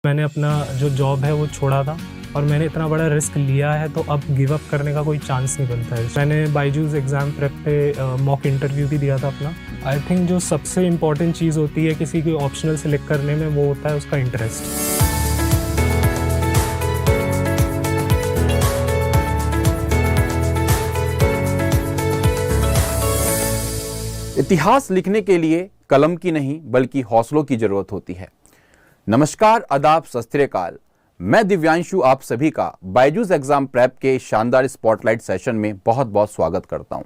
मैंने अपना जो जॉब है वो छोड़ा था और मैंने इतना बड़ा रिस्क लिया है, तो अब गिव अप करने का कोई चांस नहीं बनता है। मैंने बायजूस एग्ज़ाम प्रेप पे मॉक इंटरव्यू भी दिया था अपना। आई थिंक जो सबसे इम्पॉर्टेंट चीज़ होती है किसी की ऑप्शनल सेलेक्ट करने में, वो होता है उसका इंटरेस्ट। इतिहास लिखने के लिए कलम की नहीं बल्कि हौसलों की जरूरत होती है। नमस्कार, आदाब, सत श्री अकाल। मैं दिव्यांशु आप सभी का बायजूस एग्जाम प्रेप के शानदार स्पॉटलाइट सेशन में बहुत बहुत स्वागत करता हूं।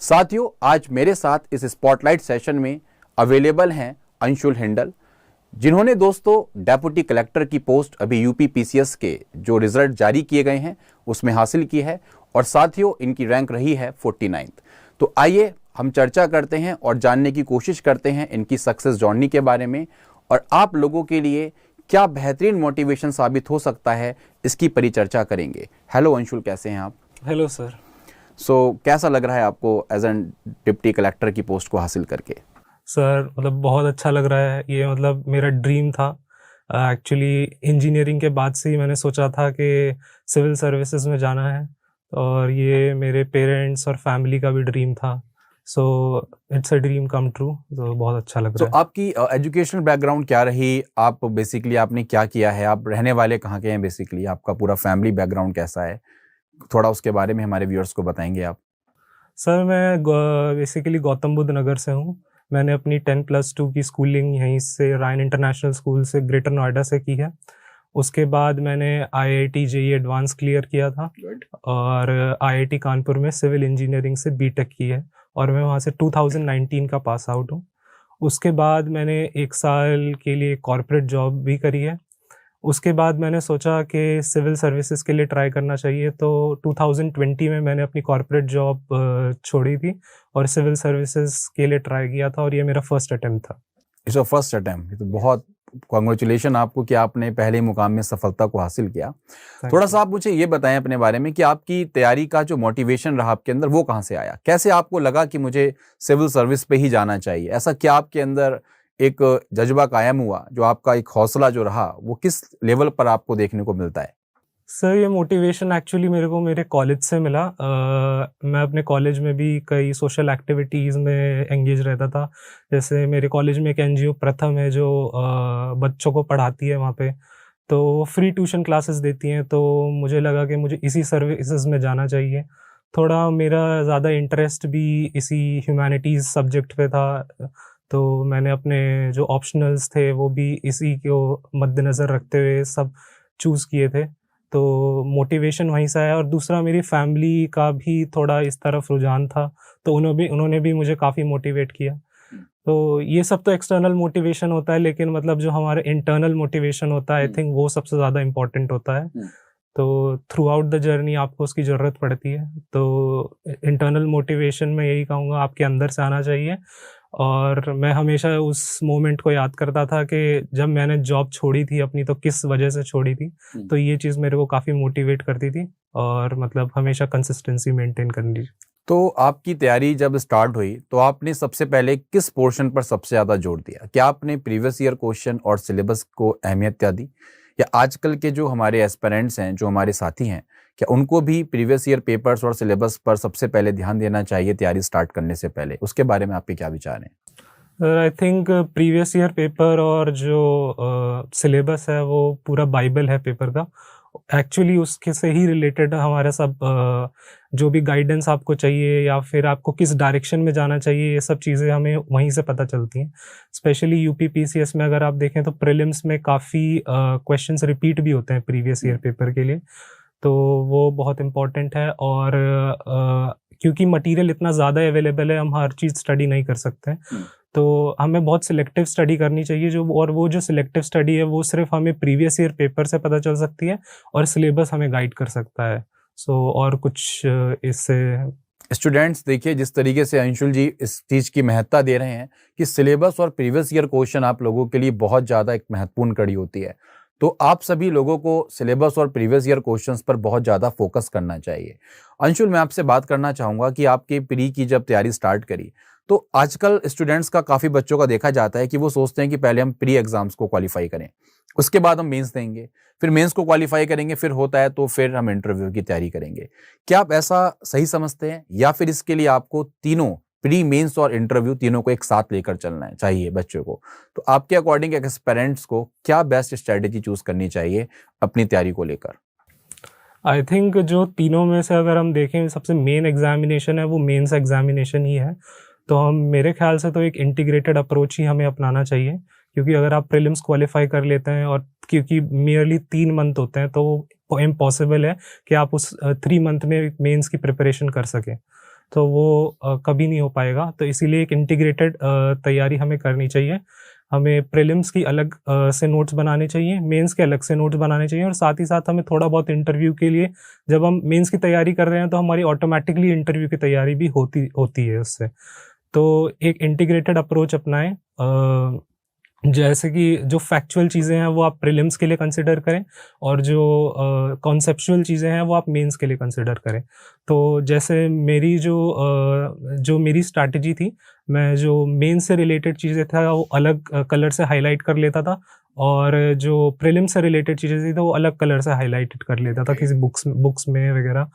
साथियों, आज मेरे साथ इस स्पॉटलाइट सेशन में अवेलेबल हैं अंशुल हिंडल, जिन्होंने दोस्तों डेप्यूटी कलेक्टर की पोस्ट अभी यूपी पीसीएस के जो रिजल्ट जारी किए गए हैं उसमें हासिल की है और साथियों इनकी रैंक रही है 49। तो आइए हम चर्चा करते हैं और जानने की कोशिश करते हैं इनकी सक्सेस जर्नी के बारे में, और आप लोगों के लिए क्या बेहतरीन मोटिवेशन साबित हो सकता है इसकी परिचर्चा करेंगे। हेलो अंशुल, कैसे हैं आप? Hello sir. कैसा लग रहा है आपको एज एन डिप्टी कलेक्टर की पोस्ट को हासिल करके? सर बहुत अच्छा लग रहा है। ये मेरा ड्रीम था। एक्चुअली इंजीनियरिंग के बाद से ही मैंने सोचा था कि सिविल सर्विसेज में जाना है, और ये मेरे पेरेंट्स और फैमिली का भी ड्रीम था। So it's a dream come true. तो बहुत अच्छा लग रहा है। आपकी एजुकेशनल बैकग्राउंड क्या रही? आप बेसिकली आपने क्या किया है? आप रहने वाले कहाँ के हैं? बेसिकली आपका पूरा फैमिली बैकग्राउंड कैसा है? थोड़ा उसके बारे में हमारे व्यूअर्स को बताएंगे आप? सर मैं बेसिकली गौतम बुद्ध नगर से हूँ। मैंने अपनी 10+2 की स्कूलिंग यहीं से रायन इंटरनेशनल स्कूल से ग्रेटर नोएडा से की है। उसके बाद मैंने IIT JEE एडवांस क्लियर किया था और IIT कानपुर में सिविल इंजीनियरिंग से बीटेक की है, और मैं वहाँ से 2019 का पास आउट हूँ। उसके बाद मैंने 1 साल के लिए कॉर्पोरेट जॉब भी करी है। उसके बाद मैंने सोचा कि सिविल सर्विसेज के लिए ट्राई करना चाहिए, तो 2020 में मैंने अपनी कॉर्पोरेट जॉब छोड़ी थी और सिविल सर्विसेज के लिए ट्राई किया था, और ये मेरा फर्स्ट अटेम्प्ट था। It's your first attempt. तो बहुत कांग्रेचुलेशन आपको कि आपने पहले मुकाम में सफलता को हासिल किया। थोड़ा सा आप मुझे ये बताएं अपने बारे में कि आपकी तैयारी का जो मोटिवेशन रहा आपके अंदर वो कहाँ से आया? कैसे आपको लगा कि मुझे सिविल सर्विस पे ही जाना चाहिए? ऐसा क्या आपके अंदर एक जज्बा कायम हुआ, जो आपका एक हौसला जो रहा वो किस लेवल पर आपको देखने को मिलता है? सर ये मोटिवेशन एक्चुअली मेरे को मेरे कॉलेज से मिला। मैं अपने कॉलेज में भी कई सोशल एक्टिविटीज़ में एंगेज रहता था। जैसे मेरे कॉलेज में एक NGO प्रथम है जो बच्चों को पढ़ाती है वहाँ पे, तो फ्री ट्यूशन क्लासेस देती हैं। तो मुझे लगा कि मुझे इसी सर्विसेज में जाना चाहिए। थोड़ा मेरा ज़्यादा इंटरेस्ट भी इसी ह्यूमैनिटीज़ सब्जेक्ट पे था, तो मैंने अपने जो ऑप्शनल्स थे वो भी इसी को मद्देनज़र रखते हुए सब चूज़ किए थे। तो मोटिवेशन वहीं से आया, और दूसरा मेरी फैमिली का भी थोड़ा इस तरफ रुझान था, तो उन्होंने भी मुझे काफ़ी मोटिवेट किया। तो ये सब तो एक्सटर्नल मोटिवेशन होता है, लेकिन जो हमारा इंटरनल मोटिवेशन होता है, आई थिंक वो सबसे ज़्यादा इम्पोर्टेंट होता है। तो थ्रू आउट द जर्नी आपको उसकी ज़रूरत पड़ती है। तो इंटरनल मोटिवेशन में यही कहूँगा, आपके अंदर से आना चाहिए। और मैं हमेशा उस मोमेंट को याद करता था कि जब मैंने जॉब छोड़ी थी अपनी, तो किस वजह से छोड़ी थी। तो ये चीज़ मेरे को काफ़ी मोटिवेट करती थी, और हमेशा कंसिस्टेंसी मेंटेन करनी। तो आपकी तैयारी जब स्टार्ट हुई तो आपने सबसे पहले किस पोर्शन पर सबसे ज़्यादा जोर दिया? क्या आपने प्रीवियस ईयर क्वेश्चन और सिलेबस को अहमियत क्या दी, या आजकल के जो हमारे एस्पिरेंट्स हैं, जो हमारे साथी हैं, क्या उनको भी प्रीवियस ईयर पेपर्स और सिलेबस पर सबसे पहले ध्यान देना चाहिए तैयारी स्टार्ट करने से पहले? उसके बारे में आपके क्या विचार हैं? I think previous year paper और जो सिलेबस है वो पूरा बाइबल है पेपर का। एक्चुअली उसके से ही रिलेटेड हमारा सब जो भी गाइडेंस आपको चाहिए, या फिर आपको किस डायरेक्शन में जाना चाहिए, ये सब चीज़ें हमें वहीं से पता चलती हैं। स्पेशली यूपी पीसीएस में अगर आप देखें तो प्रीलिम्स में काफ़ी क्वेश्चंस रिपीट भी होते हैं प्रीवियस ईयर पेपर के लिए, तो वो बहुत इम्पोर्टेंट है। और क्योंकि मटेरियल इतना ज़्यादा अवेलेबल है, हम हर चीज़ स्टडी नहीं कर सकते, तो हमें बहुत सिलेक्टिव स्टडी करनी चाहिए। वो जो सिलेक्टिव स्टडी है वो सिर्फ हमें प्रीवियस ईयर पेपर से पता चल सकती है, और सिलेबस हमें गाइड कर सकता है। और कुछ इससे स्टूडेंट्स देखिए, जिस तरीके से अंशुल जी इस चीज़ की महत्ता दे रहे हैं कि सिलेबस और प्रीवियस ईयर क्वेश्चन आप लोगों के लिए बहुत ज़्यादा एक महत्वपूर्ण कड़ी होती है, तो आप सभी लोगों को सिलेबस और प्रीवियस ईयर क्वेश्चंस पर बहुत ज़्यादा फोकस करना चाहिए। अंशुल, मैं आपसे बात करना चाहूँगा कि आपके प्री की जब तैयारी स्टार्ट करी, तो आजकल स्टूडेंट्स का, काफ़ी बच्चों का देखा जाता है कि वो सोचते हैं कि पहले हम प्री एग्जाम्स को क्वालिफाई करें, उसके बाद हम मेंस देंगे, फिर मेंस को क्वालिफाई करेंगे, फिर होता है तो फिर हम इंटरव्यू की तैयारी करेंगे। क्या आप ऐसा सही समझते हैं, या फिर इसके लिए आपको तीनों प्री मेंस और इंटरव्यू तीनों को एक साथ लेकर चलना है चाहिए बच्चों को? तो आपके अकॉर्डिंग पेरेंट्स को क्या बेस्ट स्ट्रेटेजी चूज करनी चाहिए अपनी तैयारी को लेकर? आई थिंक जो तीनों में से अगर हम देखें, सबसे मेन एग्जामिनेशन है वो मेंस एग्जामिनेशन ही है। तो हम, मेरे ख्याल से तो एक इंटीग्रेटेड अप्रोच ही हमें अपनाना चाहिए, क्योंकि अगर आप प्रीलिम्स क्वालिफाई कर लेते हैं, और क्योंकि मियरली 3 मंथ होते हैं, तो इम्पॉसिबल है कि आप उस 3 मंथ में मेंस की प्रिपरेशन कर सकें, तो वो कभी नहीं हो पाएगा। तो इसीलिए एक इंटीग्रेटेड तैयारी हमें करनी चाहिए। हमें प्रीलिम्स की अलग से नोट्स बनाने चाहिए, मेंस के अलग से नोट्स बनाने चाहिए, और साथ ही साथ हमें थोड़ा बहुत इंटरव्यू के लिए, जब हम मेंस की तैयारी कर रहे हैं तो हमारी ऑटोमेटिकली इंटरव्यू की तैयारी भी होती है उससे। तो एक इंटीग्रेटेड अप्रोच अपनाएं, जैसे कि जो फैक्चुअल चीज़ें हैं वो आप प्रीलिम्स के लिए कंसिडर करें, और जो कॉन्सेप्चुअल चीज़ें हैं वो आप मेंस के लिए कंसिडर करें। तो जैसे मेरी जो मेरी स्ट्रैटेजी थी, मैं जो मेंस से रिलेटेड चीज़ें था वो अलग कलर से हाईलाइट कर लेता था, और जो प्रीलिम्स से रिलेटेड चीज़ें थी तो वो अलग कलर से हाईलाइट कर लेता था किसी बुक्स में वगैरह।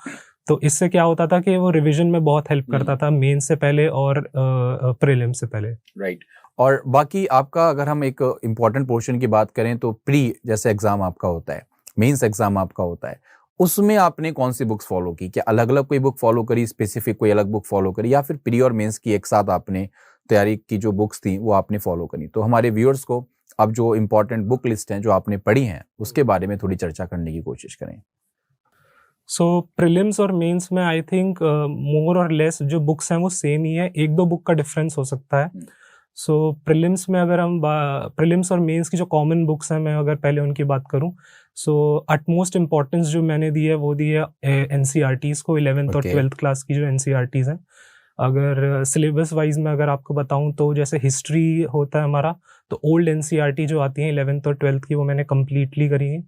तो इससे क्या होता था कि वो रिवीजन में बहुत हेल्प करता था, मेंस से पहले और प्रीलिम्स से पहले। राइट। और बाकी आपका, अगर हम एक इम्पॉर्टेंट पोर्शन की बात करें, तो प्री जैसे एग्जाम आपका होता है, मेंस एग्जाम आपका होता है, उसमें आपने कौन सी बुक्स फॉलो की? क्या अलग अलग कोई बुक फॉलो करी, स्पेसिफिक कोई अलग बुक फॉलो करी, या फिर प्री और मेंस की एक साथ आपने तैयारी की जो बुक्स थी वो आपने फॉलो करी? तो हमारे व्यूअर्स को अब जो इम्पोर्टेंट बुक लिस्ट हैं जो आपने पढ़ी हैं उसके बारे में थोड़ी चर्चा करने की कोशिश करें। सो प्रीलिम्स और मेंस में आई थिंक मोर और लेस जो बुक्स हैं वो सेम ही है, 1-2 बुक का डिफरेंस हो सकता है। सो प्रीलिम्स में अगर हम प्रीलिम्स और मेंस की जो कॉमन बुक्स हैं, मैं अगर पहले उनकी बात करूं, सो अटमोस्ट इम्पॉर्टेंस जो मैंने दी है वो दी है एनसीईआरटीज़ को, 11th और 12th क्लास की जो एनसीईआरटीज़ हैं। अगर सिलेबस वाइज में अगर आपको बताऊं तो जैसे हिस्ट्री होता है हमारा, तो ओल्ड एनसीईआरटी जो आती है 11th और 12th की, वो मैंने कम्प्लीटली करी है।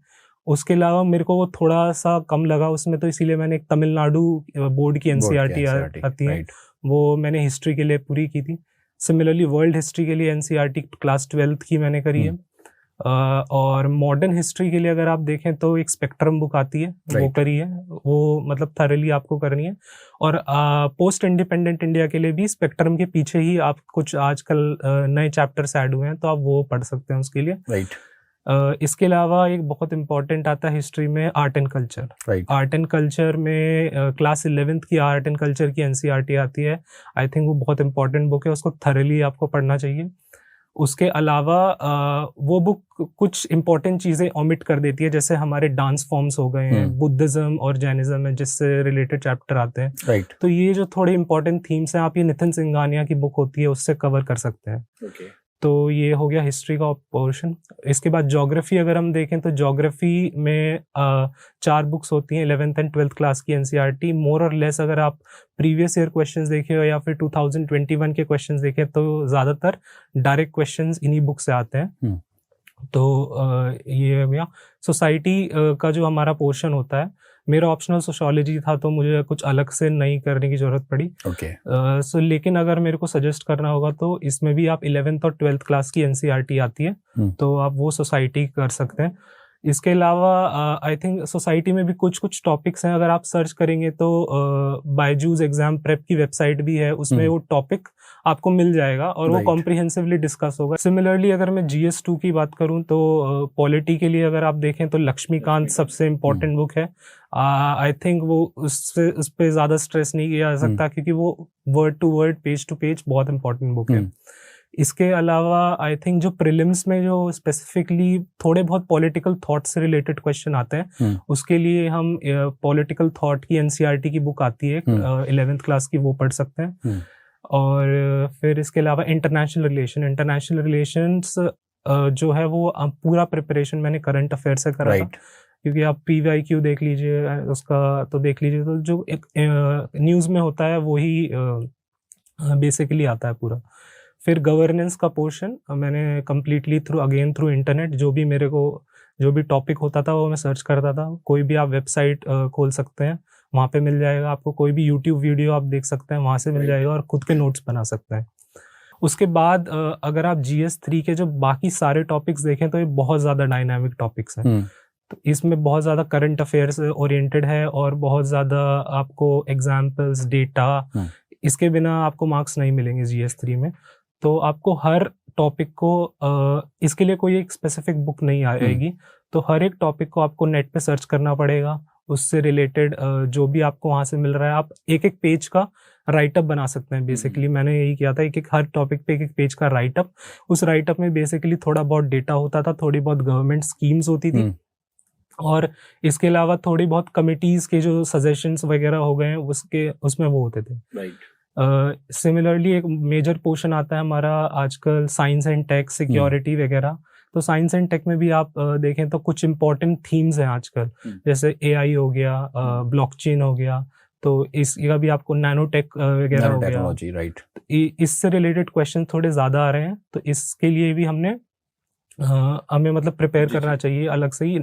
उसके अलावा मेरे को वो थोड़ा सा कम लगा उसमें, तो इसीलिए मैंने एक तमिलनाडु बोर्ड की एनसीईआरटी आती है, वो मैंने हिस्ट्री के लिए पूरी की थी। सिमिलरली वर्ल्ड हिस्ट्री के लिए एनसीईआरटी क्लास 12th की मैंने करी है। और मॉडर्न हिस्ट्री के लिए अगर आप देखें तो एक स्पेक्ट्रम बुक आती है, वो करी है, वो मतलब थॉरली आपको करनी है। और पोस्ट इंडिपेंडेंट इंडिया के लिए भी स्पेक्ट्रम के पीछे ही आप कुछ आजकल नए चैप्टर्स ऐड हुए हैं, तो आप वो पढ़ सकते हैं उसके लिए। इसके अलावा एक बहुत इंपॉर्टेंट आता है हिस्ट्री में, art and culture. Art and culture में क्लास 11th की आर्ट एंड कल्चर की एनसीईआरटी आती है। आई थिंक वो बहुत इंपॉर्टेंट बुक है, उसको थॉरली आपको पढ़ना चाहिए। उसके अलावा वो बुक कुछ इंपॉर्टेंट चीज़ें ओमिट कर देती है, जैसे हमारे डांस फॉर्म्स हो गए हैं, बुद्धिज्म और जैनिज्म है जिससे रिलेटेड चैप्टर आते हैं। तो ये जो थोड़े इंपॉर्टेंट थीम्स हैं, आप ये नितिन सिंघानिया की बुक होती है उससे कवर कर सकते हैं। तो ये हो गया हिस्ट्री का पोर्शन। इसके बाद ज्योग्राफी अगर हम देखें तो ज्योग्राफी में 4 बुक्स होती हैं 11th एंड 12th क्लास की एनसीईआरटी। मोर और लेस अगर आप प्रीवियस ईयर क्वेश्चंस देखें या फिर 2021 के क्वेश्चंस देखें तो ज़्यादातर डायरेक्ट क्वेश्चंस इन्हीं बुक से आते हैं। तो ये हो गया। सोसाइटी का जो हमारा पोर्शन होता है, मेरा ऑप्शनल सोशियोलॉजी था तो मुझे कुछ अलग से नहीं करने की ज़रूरत पड़ी। सो लेकिन अगर मेरे को सजेस्ट करना होगा तो इसमें भी आप 11th और 12th क्लास की एनसीईआरटी आती है, तो आप वो सोसाइटी कर सकते हैं। इसके अलावा आई थिंक सोसाइटी में भी कुछ कुछ टॉपिक्स हैं, अगर आप सर्च करेंगे तो बायजूस एग्जाम प्रेप की वेबसाइट भी है, उसमें वो टॉपिक आपको मिल जाएगा और वो कॉम्प्रिहेंसिवली डिस्कस होगा। सिमिलरली अगर मैं GS2 की बात करूं तो पॉलिटी के लिए अगर आप देखें तो लक्ष्मीकांत सबसे इम्पोर्टेंट बुक है। आई थिंक वो उस पर ज़्यादा स्ट्रेस नहीं किया जा सकता, क्योंकि वो word to word, page to page बहुत इंपॉर्टेंट बुक है। इसके अलावा आई थिंक जो प्रीलिम्स में जो स्पेसिफिकली थोड़े बहुत पॉलिटिकल थॉट से रिलेटेड क्वेश्चन आते हैं, उसके लिए हम पॉलिटिकल थॉट की एनसीईआरटी की बुक आती है 11th क्लास की, वो पढ़ सकते हैं। और फिर इसके अलावा इंटरनेशनल रिलेशंस जो है वो पूरा प्रिपरेशन मैंने करंट अफेयर से करा था, क्योंकि आप PYQ देख लीजिए उसका, तो देख लीजिए तो जो एक न्यूज़ में होता है वही बेसिकली आता है पूरा। फिर गवर्नेंस का पोर्शन मैंने कम्प्लीटली थ्रू इंटरनेट, जो भी टॉपिक होता था वो मैं सर्च करता था। कोई भी आप वेबसाइट खोल सकते हैं, वहाँ पे मिल जाएगा आपको। कोई भी यूट्यूब वीडियो आप देख सकते हैं, वहाँ से मिल जाएगा, और खुद के नोट्स बना सकते हैं। उसके बाद अगर आप GS3 के जो बाकी सारे टॉपिक्स देखें तो ये बहुत ज़्यादा डायनामिक टॉपिक्स हैं। तो इसमें बहुत ज़्यादा करंट अफेयर्स ओरिएंटेड है और बहुत ज़्यादा आपको एग्जाम्पल्स, डेटा, इसके बिना आपको मार्क्स नहीं मिलेंगे GS3 में। तो आपको हर टॉपिक को इसके लिए कोई एक स्पेसिफिक बुक नहीं आएगी, तो हर एक टॉपिक को आपको नेट पे सर्च करना पड़ेगा, उससे रिलेटेड जो भी आपको वहाँ से मिल रहा है आप एक एक पेज का राइटअप बना सकते हैं। बेसिकली मैंने यही किया था, एक हर टॉपिक पे एक पेज का राइटअप। उस राइटअप में बेसिकली थोड़ा बहुत डेटा होता था, थोड़ी बहुत गवर्नमेंट स्कीम्स होती थी, और इसके अलावा थोड़ी बहुत कमिटीज के जो सजेशंस वगैरह हो गए उसके उसमें वो होते थे। सिमिलरली एक मेजर पोर्शन आता है हमारा आजकल साइंस एंड टेक, सिक्योरिटी वगैरह। तो साइंस एंड टेक में भी आप देखें तो कुछ इंपॉर्टेंट थीम्स हैं आजकल, जैसे AI हो गया, ब्लॉकचेन हो गया, तो इसका भी आपको नैनो टेक वगैरह हो गया, राइट। इससे रिलेटेड क्वेश्चन थोड़े ज्यादा आ रहे हैं, तो इसके लिए भी हमें मतलब प्रिपेयर करना चाहिए अलग से ही।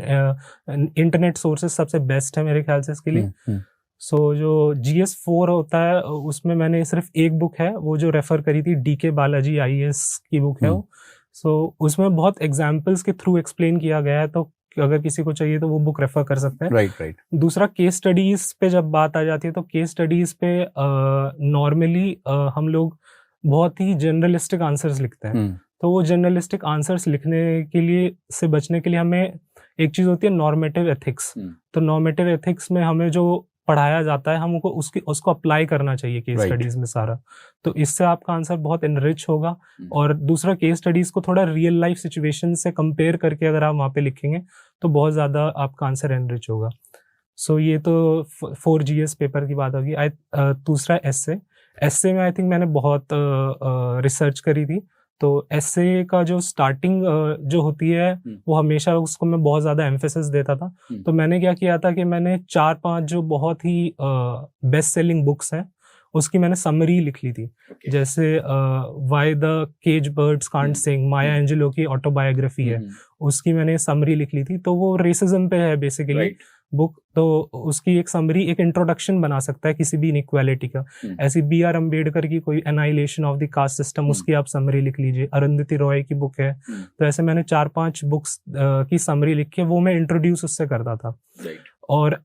इंटरनेट सोर्सेज सबसे बेस्ट है मेरे ख्याल से इसके लिए। सो जो GS4 होता है उसमें मैंने सिर्फ एक बुक है वो जो रेफर करी थी, DK बालाजी IAS की बुक है वो। सो उसमें बहुत एग्जाम्पल्स के थ्रू एक्सप्लेन किया गया है, तो अगर किसी को चाहिए तो वो बुक रेफर कर सकते हैं। राइट। दूसरा, केस स्टडीज पे जब बात आ जाती है तो केस स्टडीज पे नॉर्मली हम लोग बहुत ही जनरलिस्टिक आंसर्स लिखते हैं। तो वो जनरलिस्टिक आंसर्स लिखने के लिए से बचने के लिए हमें एक चीज होती है नॉर्मेटिव एथिक्स। तो नॉर्मेटिव एथिक्स में हमें जो पढ़ाया जाता है हमको उसको अप्लाई करना चाहिए केस स्टडीज में सारा, तो इससे आपका आंसर बहुत एनरिच होगा। और दूसरा, केस स्टडीज को थोड़ा रियल लाइफ सिचुएशन से कंपेयर करके अगर आप वहाँ पे लिखेंगे तो बहुत ज्यादा आपका आंसर एनरिच होगा। सो ये तो 4GS पेपर की बात होगी। दूसरा एस्से में आई थिंक मैंने बहुत रिसर्च करी थी, तो एस्से का जो स्टार्टिंग जो होती है वो हमेशा उसको मैं बहुत ज्यादा एम्फेसिस देता था। तो मैंने क्या किया था कि मैंने 4-5 जो बहुत ही बेस्ट सेलिंग बुक्स हैं उसकी मैंने समरी लिख ली थी। जैसे why the cage birds can't sing, Maya Angelou की ऑटोबायोग्राफी है, उसकी मैंने समरी लिख ली थी। तो वो रेसिज्म पे है बेसिकली बुक, तो उसकी एक समरी, एक इंट्रोडक्शन बना सकता है किसी भी इनइक्वालिटी का। ऐसी BR अम्बेडकर की कोई annihilation of the caste system, उसकी आप समरी लिख लीजिए। अरुंधति रॉय की बुक है। तो ऐसे मैंने 4-5 बुक्स की समरी लिख के वो मैं इंट्रोड्यूस उससे करता था। और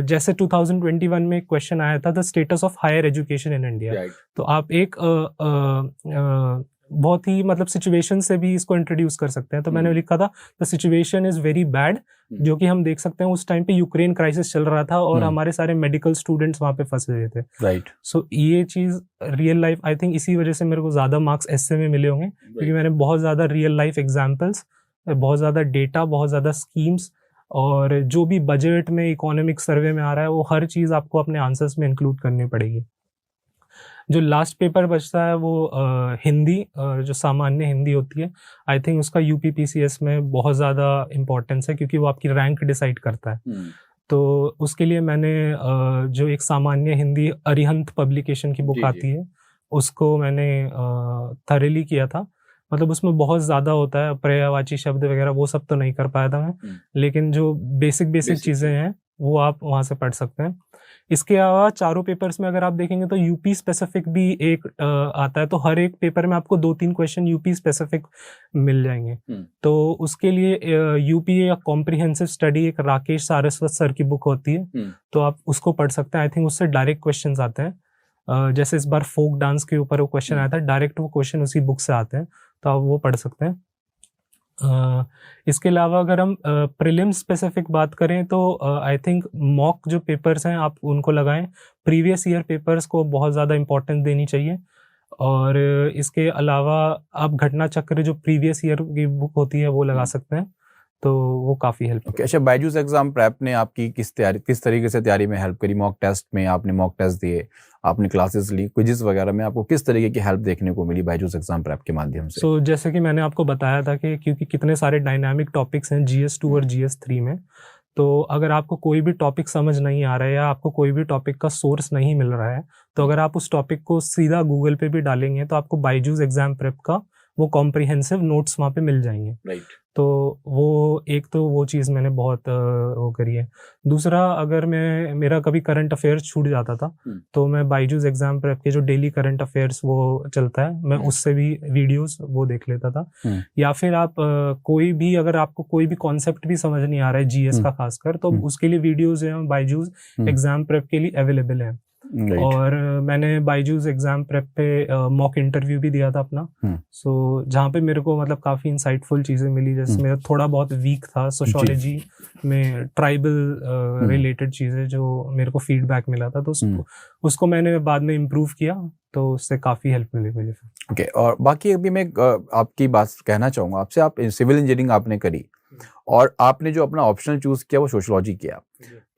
जैसे 2021 में एक क्वेश्चन आया था, the status of higher education in India. तो आप एक बहुत ही मतलब सिचुएशन से भी इसको इंट्रोड्यूस कर सकते हैं। तो मैंने लिखा था the situation is very bad, जो कि हम देख सकते हैं उस टाइम पे यूक्रेन क्राइसिस चल रहा था और हमारे सारे मेडिकल स्टूडेंट्स वहां पे फंसे हुए थे। राइट। सो ये चीज रियल लाइफ, आई थिंक इसी वजह से मेरे को ज्यादा मार्क्स एस्से में मिले होंगे, क्योंकि मैंने बहुत ज्यादा रियल लाइफ एग्जाम्पल्स, बहुत ज्यादा डेटा, बहुत ज्यादा स्कीम्स, और जो भी बजट में इकोनॉमिक सर्वे में आ रहा है वो हर चीज आपको अपने आंसर्स में इंक्लूड करनी पड़ेगी। जो लास्ट पेपर बचता है वो हिंदी, जो सामान्य हिंदी होती है, आई थिंक उसका UPPCS में बहुत ज़्यादा इम्पोर्टेंस है, क्योंकि वो आपकी रैंक डिसाइड करता है। तो उसके लिए मैंने जो एक सामान्य हिंदी अरिहंत पब्लिकेशन की बुक आती है उसको मैंने थॉरली किया था। मतलब उसमें बहुत ज़्यादा होता है, पर्यायवाची शब्द वगैरह वो सब तो नहीं कर पाया था मैं, लेकिन जो बेसिक चीज़ें हैं वो आप वहाँ से पढ़ सकते हैं। इसके अलावा चारों पेपर्स में अगर आप देखेंगे तो यूपी स्पेसिफिक भी एक आता है, तो हर एक पेपर में आपको 2-3 क्वेश्चन यूपी स्पेसिफिक मिल जाएंगे। तो उसके लिए यूपी या कॉम्प्रिहेंसिव स्टडी एक राकेश सारस्वत सर की बुक होती है, तो आप उसको पढ़ सकते हैं। आई थिंक उससे डायरेक्ट क्वेश्चन आते हैं, जैसे इस बार फोक डांस के ऊपर वो क्वेश्चन आया था, डायरेक्ट वो क्वेश्चन उसी बुक से आते हैं, तो आप वो पढ़ सकते हैं। इसके अलावा अगर हम प्रीलिम्स स्पेसिफिक बात करें तो आई थिंक मॉक जो पेपर्स हैं आप उनको लगाएं, प्रीवियस ईयर पेपर्स को बहुत ज़्यादा इंपॉर्टेंस देनी चाहिए। और इसके अलावा आप घटना चक्र जो प्रीवियस ईयर की बुक होती है वो लगा सकते हैं, तो वो काफ़ी हेल्प करेगा। अच्छा, बायजूस एग्जाम प्रेप ने आपकी किस तरीके से तैयारी में हेल्प करी? मॉक टेस्ट में आपने मॉक टेस्ट दिए, आपने क्लासेस ली, क्विज़ वगैरह में आपको किस तरीके की हेल्प देखने को मिली बायजूस एग्जाम प्रेप के माध्यम से? सो जैसे कि मैंने आपको बताया था कि क्योंकि कितने सारे डायनामिक टॉपिक्स हैं GS2 और GS3 में, तो अगर आपको कोई भी टॉपिक समझ नहीं आ रहा है या आपको कोई भी टॉपिक का सोर्स नहीं मिल रहा है, तो अगर आप उस टॉपिक को सीधा गूगल पे भी डालेंगे तो आपको बायजूस एग्जाम प्रेप का वो कॉम्प्रिहेंसिव नोट्स वहाँ पे मिल जाएंगे। तो वो चीज़ मैंने बहुत वो करी है। दूसरा, अगर मेरा कभी करंट अफेयर्स छूट जाता था, तो मैं बायजूस एग्जाम प्रेप के जो डेली करंट अफेयर्स वो चलता है, मैं उससे भी वीडियोस वो देख लेता था। या फिर आप अगर आपको कोई भी कॉन्सेप्ट भी समझ नहीं आ रहा है जीएस का खासकर, तो उसके लिए वीडियोस हैं बायजूस एग्जाम प्रेप के लिए अवेलेबल है। और मैंने बायजूस एग्जाम प्रेप पे मॉक इंटरव्यू भी दिया था अपना, सो जहाँ पे मेरे को मतलब काफ़ी इंसाइटफुल चीज़ें मिली। जैसे मेरा थोड़ा बहुत वीक था सोशियोलॉजी में, ट्राइबल रिलेटेड चीज़ें जो मेरे को फीडबैक मिला था, तो उसको मैंने बाद में इम्प्रूव किया, तो उससे काफ़ी हेल्प मिली मुझे। ओके, और बाकी अभी मैं आपकी बात कहना चाहूँगा आपसे, आप सिविल इंजीनियरिंग आपने करी और आपने जो अपना ऑप्शनल चूज किया वो सोशियोलॉजी किया,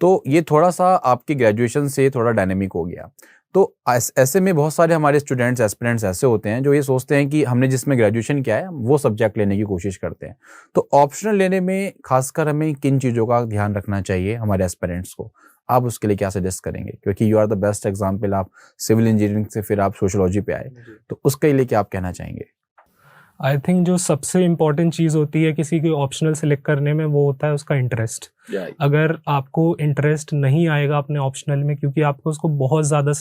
तो ये थोड़ा सा आपकी ग्रेजुएशन से थोड़ा डायनेमिक हो गया। तो ऐसे में बहुत सारे हमारे स्टूडेंट्स एस्पिरेंट्स ऐसे होते हैं जो ये सोचते हैं कि हमने जिसमें ग्रेजुएशन किया है वो सब्जेक्ट लेने की कोशिश करते हैं। तो ऑप्शनल लेने में खासकर हमें किन चीज़ों का ध्यान रखना चाहिए हमारे एस्पिरेंट्स को, आप उसके लिए क्या सजेस्ट करेंगे? क्योंकि you are the best example, आप सिविल इंजीनियरिंग से फिर आप सोशियोलॉजी पे आए, तो उसके लिए क्या आप कहना चाहेंगे? आई थिंक जो सबसे इम्पोर्टेंट चीज़ होती है किसी के ऑप्शनल सेलेक्ट करने में, वो होता है उसका इंटरेस्ट। अगर आपको इंटरेस्ट नहीं आएगा अपने ऑप्शनल में, क्योंकि आपको उसको बहुत ज़्यादा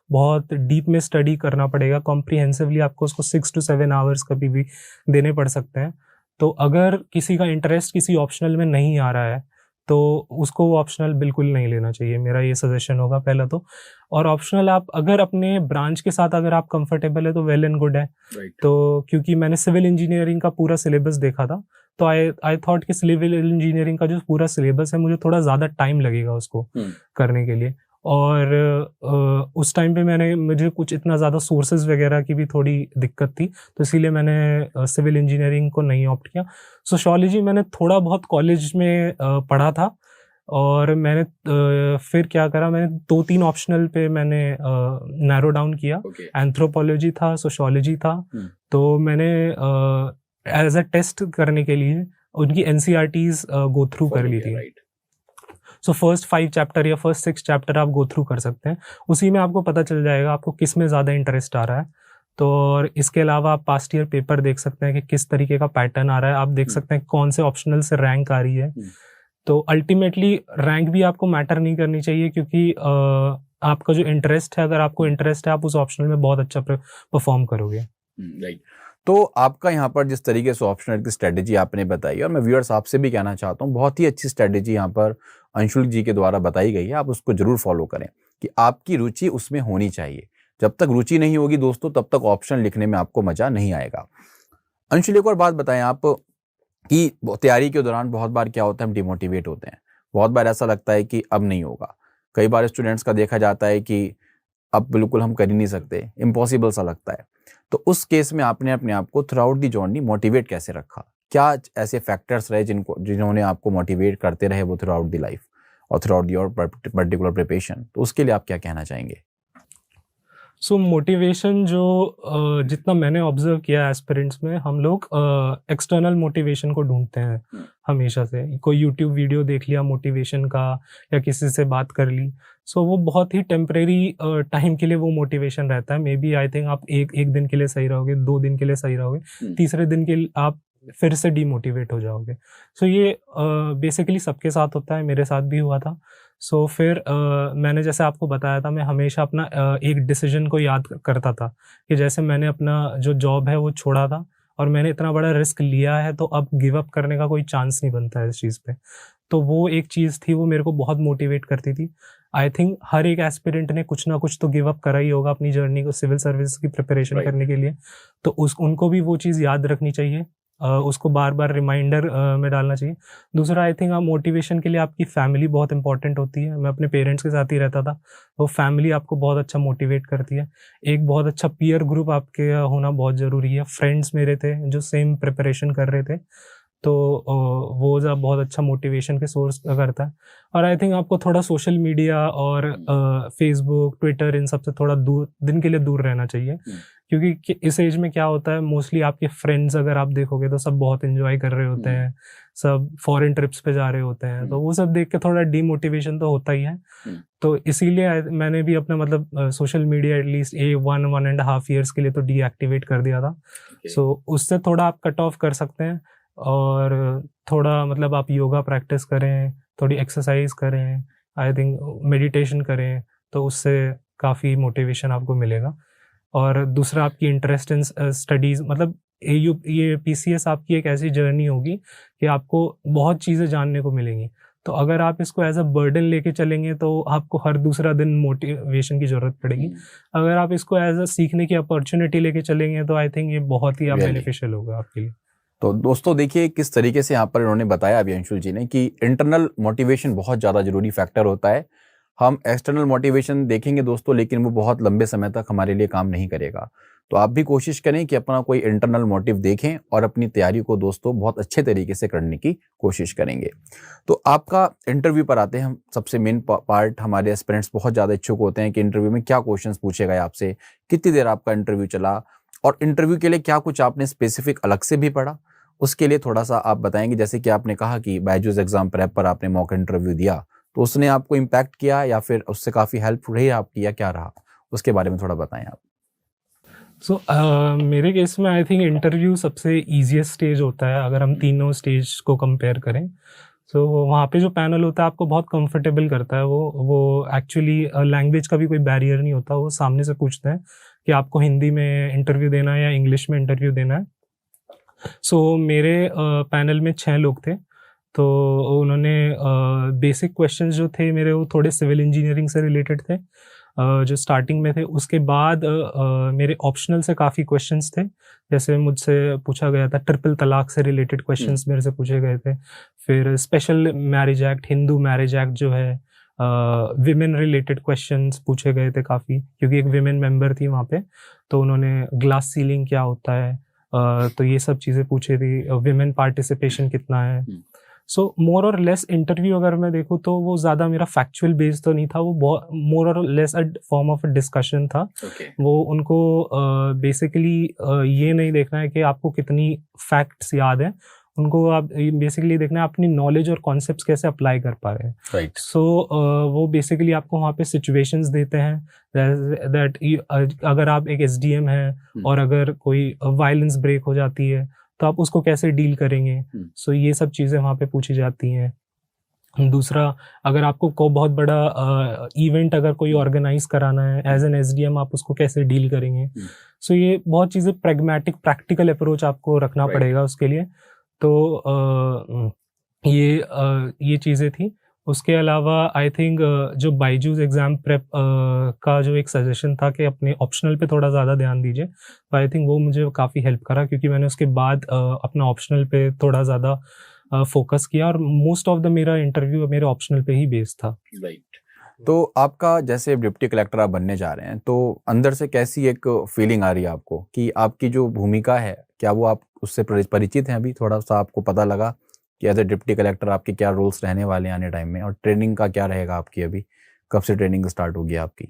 बहुत डीप में स्टडी करना पड़ेगा, कॉम्प्रिहेंसिवली आपको उसको 6 to 7 आवर्स कभी भी देने पड़ सकते हैं। तो अगर किसी का इंटरेस्ट किसी ऑप्शनल में नहीं आ रहा है, तो उसको वो ऑप्शनल बिल्कुल नहीं लेना चाहिए, मेरा ये सजेशन होगा पहला तो। और ऑप्शनल आप अगर अपने ब्रांच के साथ अगर आप कंफर्टेबल है तो वेल एंड गुड है। तो क्योंकि मैंने सिविल इंजीनियरिंग का पूरा सिलेबस देखा था, तो आई थॉट कि सिविल इंजीनियरिंग का जो पूरा सिलेबस है मुझे थोड़ा ज़्यादा टाइम लगेगा उसको करने के लिए। और उस टाइम पे मुझे कुछ इतना ज़्यादा सोर्सेज वगैरह की भी थोड़ी दिक्कत थी, तो इसीलिए मैंने सिविल इंजीनियरिंग को नहीं ऑप्ट किया। सोशियोलॉजी मैंने थोड़ा बहुत कॉलेज में पढ़ा था, और मैंने फिर क्या करा, मैंने 2-3 ऑप्शनल पे मैंने नैरो डाउन किया। एंथ्रोपोलॉजी था, सोशियोलॉजी था, तो मैंने एज अ टेस्ट करने के लिए उनकी एनसीईआरटीज गो थ्रू कर ली थी। सो फर्स्ट 5 चैप्टर या फर्स्ट 6 चैप्टर आप गो थ्रू कर सकते हैं, उसी में आपको पता चल जाएगा आपको किस में ज़्यादा इंटरेस्ट आ रहा है। तो और इसके अलावा आप पास्ट ईयर पेपर देख सकते हैं कि किस तरीके का पैटर्न आ रहा है, आप देख सकते हैं कौन से ऑप्शनल से रैंक आ रही है। तो अल्टीमेटली रैंक भी आपको मैटर नहीं करनी चाहिए, क्योंकि आपका जो इंटरेस्ट है, अगर आपको इंटरेस्ट है आप उस ऑप्शनल में बहुत अच्छा परफॉर्म करोगे। राइट। तो आपका यहाँ पर जिस तरीके से ऑप्शनल की स्ट्रेटेजी आपने बताई, और मैं व्यूअर्स आपसे भी कहना चाहता हूँ, बहुत ही अच्छी स्ट्रेटेजी यहाँ पर अंशुल जी के द्वारा बताई गई है, आप उसको जरूर फॉलो करें कि आपकी रुचि उसमें होनी चाहिए। जब तक रुचि नहीं होगी दोस्तों, तब तक ऑप्शन लिखने में आपको मजा नहीं आएगा। अंशुल, एक और बात बताएं आप कि तैयारी के दौरान बहुत बार क्या होता है, हम डिमोटिवेट होते हैं, बहुत बार ऐसा लगता है कि अब नहीं होगा। कई बार स्टूडेंट्स का देखा जाता है कि अब बिल्कुल हम कर ही नहीं सकते, इम्पॉसिबल सा लगता है। तो उस केस में आपने अपने आप को through out the journey motivate कैसे रखा? क्या ऐसे फैक्टर्स रहे जिन्होंने आपको मोटिवेट करते रहे वो थ्रू आउट दी लाइफ और through out your particular preparation? तो उसके लिए आप क्या कहना चाहेंगे? सो मोटिवेशन जो जितना मैंने ऑब्जर्व किया एस्पिरेंट्स में, हम लोग एक्सटर्नल मोटिवेशन को ढूंढते हैं हमेशा से। कोई यूट्यूब वीडियो देख लिया मोटिवेशन का, या किसी से बात कर ली, सो वो बहुत ही टेम्परेरी टाइम के लिए वो मोटिवेशन रहता है। मे बी आई थिंक आप एक दिन के लिए सही रहोगे, 2 दिन के लिए सही रहोगे, तीसरे दिन के लिए आप फिर से डीमोटिवेट हो जाओगे। सो ये बेसिकली सबके साथ होता है, मेरे साथ भी हुआ था। सो फिर मैंने जैसे आपको बताया था, मैं हमेशा अपना एक डिसीजन को याद करता था कि जैसे मैंने अपना जो जॉब है वो छोड़ा था और मैंने इतना बड़ा रिस्क लिया है, तो अब गिव अप करने का कोई चांस नहीं बनता है इस चीज़ पे। तो वो एक चीज़ थी, वो मेरे को बहुत मोटिवेट करती थी। आई थिंक हर एक एस्पिरेंट ने कुछ ना कुछ तो गिव अप करा ही होगा अपनी जर्नी को सिविल सर्विस की प्रिपरेशन करने के लिए, तो उनको भी वो चीज़ याद रखनी चाहिए, उसको बार बार रिमाइंडर में डालना चाहिए। दूसरा, आई थिंक मोटिवेशन के लिए आपकी फैमिली बहुत इंपॉर्टेंट होती है। मैं अपने पेरेंट्स के साथ ही रहता था, वो फैमिली आपको बहुत अच्छा मोटिवेट करती है। एक बहुत अच्छा पीयर ग्रुप आपके होना बहुत ज़रूरी है। फ्रेंड्स मेरे थे जो सेम प्रिपरेशन कर रहे थे, तो वो बहुत अच्छा मोटिवेशन के सोर्स करता है। और आई थिंक आपको थोड़ा सोशल मीडिया और फेसबुक, ट्विटर, इन सब से थोड़ा दिन के लिए दूर रहना चाहिए, क्योंकि इस एज में क्या होता है, मोस्टली आपके फ्रेंड्स अगर आप देखोगे तो सब बहुत एंजॉय कर रहे होते हैं, सब फॉरेन ट्रिप्स पे जा रहे होते हैं, तो वो सब देख के थोड़ा डीमोटिवेशन तो होता ही है। तो इसीलिए मैंने भी अपना मतलब सोशल मीडिया एटलीस्ट 1.5 ईयर्स के लिए तो डीएक्टिवेट कर दिया था। सो उससे थोड़ा आप कट ऑफ कर सकते हैं। और थोड़ा मतलब आप योगा प्रैक्टिस करें, थोड़ी एक्सरसाइज करें, आई थिंक मेडिटेशन करें, तो उससे काफ़ी मोटिवेशन आपको मिलेगा। और दूसरा आपकी इंटरेस्ट इन स्टडीज़, मतलब ये पीसीएस आपकी एक ऐसी जर्नी होगी कि आपको बहुत चीज़ें जानने को मिलेंगी। तो अगर आप इसको एज अ बर्डन लेके चलेंगे तो आपको हर दूसरा दिन मोटिवेशन की ज़रूरत पड़ेगी। अगर आप इसको एज अ सीखने की अपॉर्चुनिटी लेके चलेंगे तो आई थिंक ये बहुत ही बेनिफिशियल होगा आपके लिए। तो दोस्तों देखिए किस तरीके से यहाँ पर इन्होंने बताया अभियांशु जी ने कि इंटरनल मोटिवेशन बहुत ज़्यादा जरूरी फैक्टर होता है। हम एक्सटर्नल मोटिवेशन देखेंगे दोस्तों, लेकिन वो बहुत लंबे समय तक हमारे लिए काम नहीं करेगा। तो आप भी कोशिश करें कि अपना कोई इंटरनल मोटिव देखें और अपनी तैयारी को दोस्तों बहुत अच्छे तरीके से करने की कोशिश करेंगे। तो आपका इंटरव्यू पर आते हैं हम। सबसे मेन पार्ट, हमारे एस्पिरेंट्स बहुत ज़्यादा इच्छुक होते हैं कि इंटरव्यू में क्या क्वेश्चंस पूछे गए आपसे, कितनी देर आपका इंटरव्यू चला, और इंटरव्यू के लिए क्या कुछ आपने स्पेसिफिक अलग से भी पढ़ा, उसके लिए थोड़ा सा आप बताएंगे। जैसे कि आपने कहा कि बायजूस एग्जाम प्रेप पर आपने मॉक इंटरव्यू दिया, तो उसने आपको इम्पैक्ट किया या फिर उससे काफ़ी हेल्प रही आपकी, या क्या रहा, उसके बारे में थोड़ा बताएं आप। मेरे केस में आई थिंक इंटरव्यू सबसे ईजीएस्ट स्टेज होता है अगर हम तीनों स्टेज को कंपेयर करें। वहाँ पे जो पैनल होता है आपको बहुत कंफर्टेबल करता है। वो एक्चुअली लैंग्वेज का भी कोई बैरियर नहीं होता। वो सामने से पूछते हैं कि आपको हिंदी में इंटरव्यू देना है या इंग्लिश में इंटरव्यू देना है। मेरे पैनल में 6 लोग थे। तो उन्होंने बेसिक क्वेश्चंस जो थे मेरे, वो थोड़े सिविल इंजीनियरिंग से रिलेटेड थे जो स्टार्टिंग में थे। उसके बाद मेरे ऑप्शनल से काफ़ी क्वेश्चंस थे। जैसे मुझसे पूछा गया था ट्रिपल तलाक से रिलेटेड क्वेश्चंस मेरे से पूछे गए थे। फिर special marriage act, Hindu marriage act जो है, विमेन रिलेटेड क्वेश्चंस पूछे गए थे काफ़ी, क्योंकि एक विमेन मेंबर थी वहाँ पे। तो उन्होंने ग्लास सीलिंग क्या होता है, तो ये सब चीज़ें पूछी थी। विमेन पार्टिसिपेशन कितना है। मोर और लेस इंटरव्यू अगर मैं देखूँ तो वो ज़्यादा मेरा फैक्चुअल बेस्ड तो नहीं था। वो बहुत मोर और less a form of a discussion था। वो उनको बेसिकली ये नहीं देखना है कि आपको कितनी फैक्ट्स याद है। उनको आप बेसिकली देखना है अपनी नॉलेज और कॉन्सेप्ट्स कैसे अप्लाई कर पा रहे हैं। राइट। वो बेसिकली आपको वहाँ पे सिचुएशंस देते हैं दैट अगर आप एक एसडीएम हैं और अगर कोई वायलेंस ब्रेक हो जाती है तो आप उसको कैसे डील करेंगे। ये सब चीज़ें वहाँ पे पूछी जाती हैं। दूसरा, अगर आपको को बहुत बड़ा इवेंट अगर कोई ऑर्गेनाइज कराना है एज एन एसडीएम, आप उसको कैसे डील करेंगे। ये बहुत चीज़ें प्रैग्मेटिक प्रैक्टिकल अप्रोच आपको रखना पड़ेगा उसके लिए। तो ये चीज़ें थी। उसके अलावा आई थिंक जो बायजूस एग्ज़ाम प्रेप का जो एक सजेशन था कि अपने ऑप्शनल पे थोड़ा ज़्यादा ध्यान दीजिए, तो आई थिंक वो मुझे काफ़ी हेल्प करा, क्योंकि मैंने उसके बाद अपना ऑप्शनल पे थोड़ा ज़्यादा फोकस किया और मोस्ट ऑफ द मेरा इंटरव्यू मेरे ऑप्शनल पे ही बेस्ड था। राइट। तो आपका जैसे डिप्टी कलेक्टर आप बनने जा रहे हैं, तो अंदर से कैसी एक फीलिंग आ रही है आपको कि आपकी जो भूमिका है, क्या वो आप उससे परिचित हैं? अभी थोड़ा सा आपको पता लगा कि एज ए डिप्टी कलेक्टर आपके क्या रोल्स रहने वाले हैं आने टाइम में, और ट्रेनिंग का क्या रहेगा आपकी? अभी कब से ट्रेनिंग स्टार्ट होगी आपकी?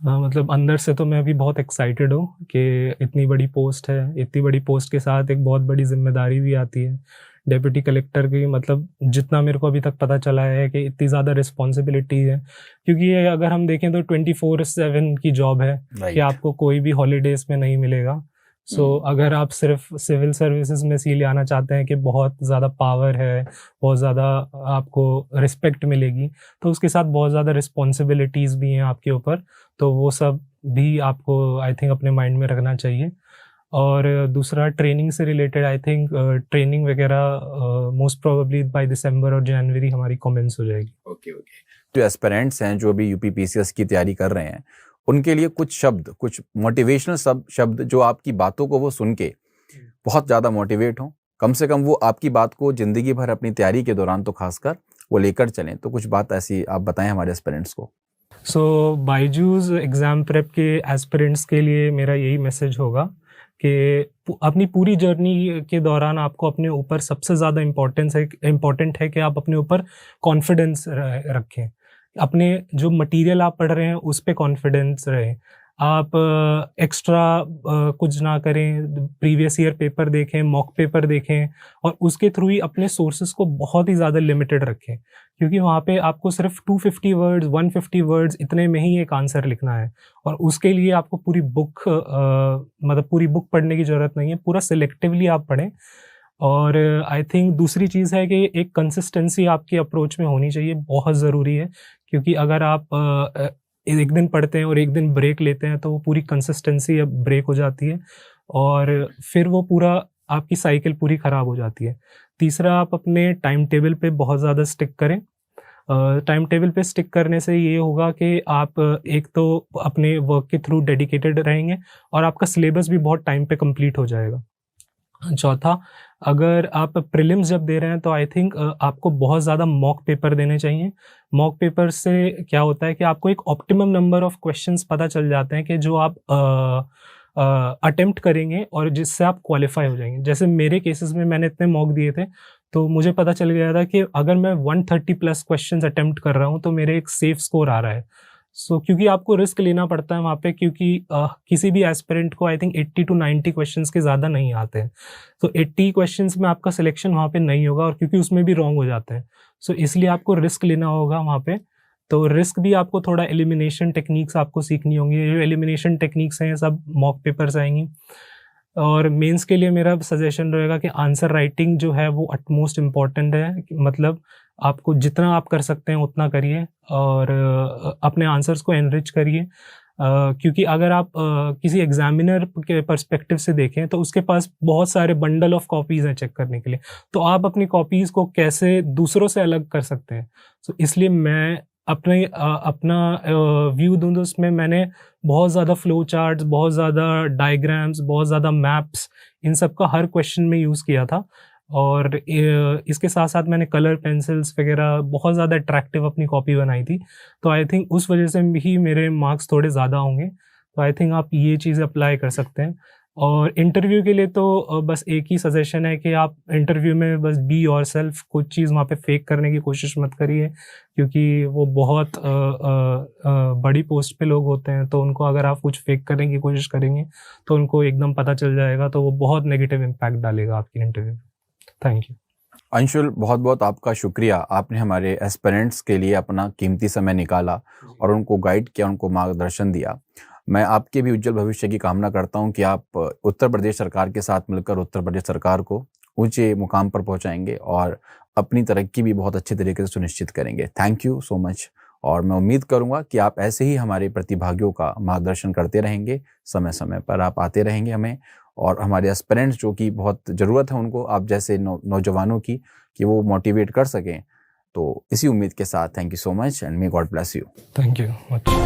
मतलब अंदर से तो मैं अभी बहुत एक्साइटेड हूँ कि इतनी बड़ी पोस्ट है। इतनी बड़ी पोस्ट के साथ एक बहुत बड़ी जिम्मेदारी भी आती है डेप्यूटी कलेक्टर की। मतलब जितना मेरे को अभी तक पता चला है कि इतनी ज़्यादा रिस्पॉन्सिबिलिटी है, क्योंकि ये अगर हम देखें तो 24/7 की जॉब है कि आपको कोई भी हॉलीडेज में नहीं मिलेगा। अगर आप सिर्फ सिविल सर्विसेज में सील आना चाहते हैं कि बहुत ज़्यादा पावर है, बहुत ज़्यादा आपको रिस्पेक्ट मिलेगी, तो उसके साथ बहुत ज़्यादा रिस्पॉन्सिबिलिटीज़ भी हैं आपके ऊपर। तो वो सब भी आपको आई थिंक अपने माइंड में रखना चाहिए। और दूसरा, ट्रेनिंग से रिलेटेड आई थिंक ट्रेनिंग वगैरह मोस्ट प्रोबेबली बाय दिसंबर और जनवरी हमारी कमेंस हो जाएगी। ओके। जो एस्पिरेंट्स हैं जो अभी यूपी पीसीएस की तैयारी कर रहे हैं, उनके लिए कुछ शब्द, कुछ मोटिवेशनल शब्द जो आपकी बातों को वो सुन के बहुत ज़्यादा मोटिवेट हों, कम से कम वो आपकी बात को ज़िंदगी भर अपनी तैयारी के दौरान तो खासकर वो लेकर चलें। तो कुछ बात ऐसी आप बताएं हमारे एस्पिरेंट्स को। बायजूस एग्ज़ाम प्रेप के एस्पिरेंट्स के लिए मेरा यही मैसेज होगा कि अपनी पूरी जर्नी के दौरान आपको अपने ऊपर सबसे ज़्यादा इम्पोर्टेंट है कि आप अपने ऊपर कॉन्फिडेंस रखें। अपने जो मटेरियल आप पढ़ रहे हैं उस पे कॉन्फिडेंस रहे। आप एक्स्ट्रा कुछ ना करें, प्रीवियस ईयर पेपर देखें, मॉक पेपर देखें और उसके थ्रू ही अपने सोर्सेज को बहुत ही ज़्यादा लिमिटेड रखें, क्योंकि वहाँ पे आपको सिर्फ 250 वर्ड्स 150 वर्ड्स इतने में ही एक आंसर लिखना है। और उसके लिए आपको पूरी बुक पढ़ने की ज़रूरत नहीं है। पूरा सिलेक्टिवली आप पढ़ें और आई थिंक दूसरी चीज़ है कि एक कंसिस्टेंसी आपकी अप्रोच में होनी चाहिए, बहुत ज़रूरी है, क्योंकि अगर आप एक दिन पढ़ते हैं और एक दिन ब्रेक लेते हैं तो वो पूरी कंसिस्टेंसी अब ब्रेक हो जाती है और फिर वो पूरा आपकी साइकिल पूरी ख़राब हो जाती है। तीसरा, आप अपने टाइम टेबल पे बहुत ज़्यादा स्टिक करें। टाइम टेबल पे स्टिक करने से ये होगा कि आप एक तो अपने वर्क के थ्रू डेडिकेटेड रहेंगे और आपका सिलेबस भी बहुत टाइम पे कंप्लीट हो जाएगा। चौथा, अगर आप प्रीलिम्स जब दे रहे हैं तो आई थिंक आपको बहुत ज़्यादा मॉक पेपर देने चाहिए। मॉक पेपर से क्या होता है कि आपको एक ऑप्टिमम नंबर ऑफ क्वेश्चंस पता चल जाते हैं कि जो आप अटेम्प्ट करेंगे और जिससे आप क्वालिफाई हो जाएंगे। जैसे मेरे केसेस में मैंने इतने मॉक दिए थे तो मुझे पता चल गया था कि अगर मैं 130 प्लस क्वेश्चंस अटेम्प्ट कर रहा हूँ तो मेरे एक सेफ स्कोर आ रहा है। क्योंकि आपको रिस्क लेना पड़ता है वहाँ पे, क्योंकि किसी भी एस्पिरेंट को आई थिंक 80 to 90 क्वेश्चंस के ज़्यादा नहीं आते हैं। 80 क्वेश्चंस में आपका सिलेक्शन वहाँ पे नहीं होगा और क्योंकि उसमें भी रॉन्ग हो जाते हैं। इसलिए आपको रिस्क लेना होगा वहाँ पे। तो रिस्क भी आपको थोड़ा एलिमिनेशन टेक्निक्स आपको सीखनी होंगी। ये जो एलिमिनेशन टेक्निक्स हैं सब मॉक पेपर्स आएंगी। और मेंस के लिए मेरा सजेशन रहेगा कि आंसर राइटिंग जो है वो अटमोस्ट इम्पॉर्टेंट है। मतलब आपको जितना आप कर सकते हैं उतना करिए और अपने आंसर्स को एनरिच करिए, क्योंकि अगर आप किसी एग्जामिनर के पर्सपेक्टिव से देखें तो उसके पास बहुत सारे बंडल ऑफ कॉपीज़ हैं चेक करने के लिए, तो आप अपनी कॉपीज़ को कैसे दूसरों से अलग कर सकते हैं। इसलिए मैं अपना व्यू दूँ तो उसमें मैंने बहुत ज़्यादा फ्लो चार्ट्स, बहुत ज़्यादा डायग्राम्स, बहुत ज़्यादा मैप्स, इन सब का हर क्वेश्चन में यूज़ किया था। और इसके साथ साथ मैंने कलर पेंसिल्स वगैरह बहुत ज़्यादा अट्रैक्टिव अपनी कॉपी बनाई थी। तो आई थिंक उस वजह से ही मेरे मार्क्स थोड़े ज़्यादा होंगे। तो आई थिंक आप ये चीज़ अप्लाई कर सकते हैं। और इंटरव्यू के लिए तो बस एक ही सजेशन है कि आप इंटरव्यू में बस बी योरसेल्फ, कुछ चीज़ वहाँ पे फेक करने की कोशिश मत करिए, क्योंकि वो बहुत बड़ी पोस्ट पे लोग होते हैं, तो उनको अगर आप कुछ फेक करने की कोशिश करेंगे तो उनको एकदम पता चल जाएगा, तो वो बहुत नेगेटिव इम्पैक्ट डालेगा आपकी इंटरव्यू में। Thank you. अंशुल, बहुत बहुत आपका शुक्रिया। आपने हमारे एस्पिरेंट्स के लिए अपना कीमती समय निकाला और उनको गाइड किया, उनको मार्गदर्शन दिया। मैं आपके भी उज्जवल भविष्य की कामना करता हूं कि आप उत्तर प्रदेश सरकार के साथ मिलकर उत्तर प्रदेश सरकार को ऊंचे मुकाम पर पहुंचाएंगे और अपनी तरक्की भी बहुत अच्छे तरीके से सुनिश्चित करेंगे। Thank you so much. और मैं उम्मीद करूंगा कि आप ऐसे ही हमारे प्रतिभागियों का मार्गदर्शन करते रहेंगे, समय समय पर आप आते रहेंगे हमें, और हमारे एस्पिरेंट्स जो कि बहुत ज़रूरत है उनको आप जैसे नौजवानों की, कि वो मोटिवेट कर सकें। तो इसी उम्मीद के साथ thank you so much and may God bless you. Thank you much.